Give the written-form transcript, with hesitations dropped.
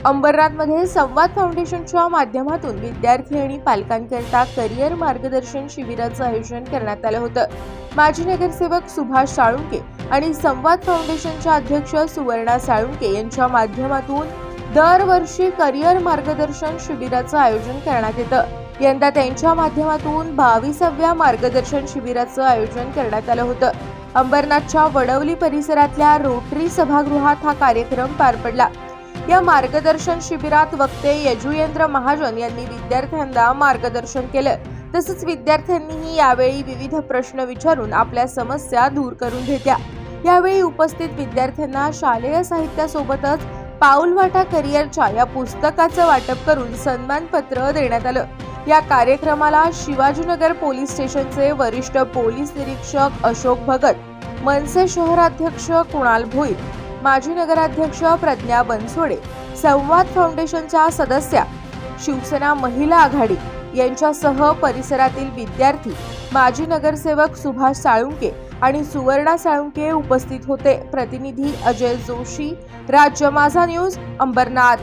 अंबरनाथमध्ये संवाद फाउंडेशनच्या माध्यमातून विद्यार्थी आणि पालकांकरता करिअर मार्गदर्शन शिबिराचं आयोजन करण्यात आलं होतं। माजी नगरसेवक सुभाष साळुंके आणि संवाद फाउंडेशनच्या अध्यक्ष सुवर्णा साळुंके यांच्या माध्यमातून दरवर्षी करिअर मार्गदर्शन शिबिराचं आयोजन करण्यात येतं। यंदा त्यांच्या माध्यमातून 22व्या मार्गदर्शन शिबिराचं आयोजन करण्यात आलं होतं। अंबरनाथच्या वडवली परिसरातल्या रोटरी सभागृहात हा कार्यक्रम पार पडला। या मार्गदर्शन शिबिरात वक्ते यजुयेंद्र महाजन यांनी विद्यार्थ्यांना मार्गदर्शन केलं। तसंच विद्यार्थ्यांनीही यावेळी विविध प्रश्न विचारून आपल्या समस्या दूर करून घेतल्या। यावेळी उपस्थित विद्यार्थ्यांना शालेय साहित्यासोबतच पाऊलवाटा करिअरच्या या पुस्तकाचं वाटप करून सन्मानपत्र देण्यात आलं। या कार्यक्रमाला शिवाजीनगर पोलीस स्टेशनचे वरिष्ठ पोलीस निरीक्षक अशोक भगत, मनसे शहराध्यक्ष कुणाल भोईर, माजी नगराध्यक्ष प्रज्ञा बनसोडे, संवाद फाउंडेशनच्या सदस्या, शिवसेना महिला आघाडी यांच्यासह परिसरातील विद्यार्थी, माजी नगरसेवक सुभाष साळुंके आणि सुवर्णा साळुंके उपस्थित होते। प्रतिनिधी अजय जोशी, राज्य माझा न्यूज, अंबरनाथ।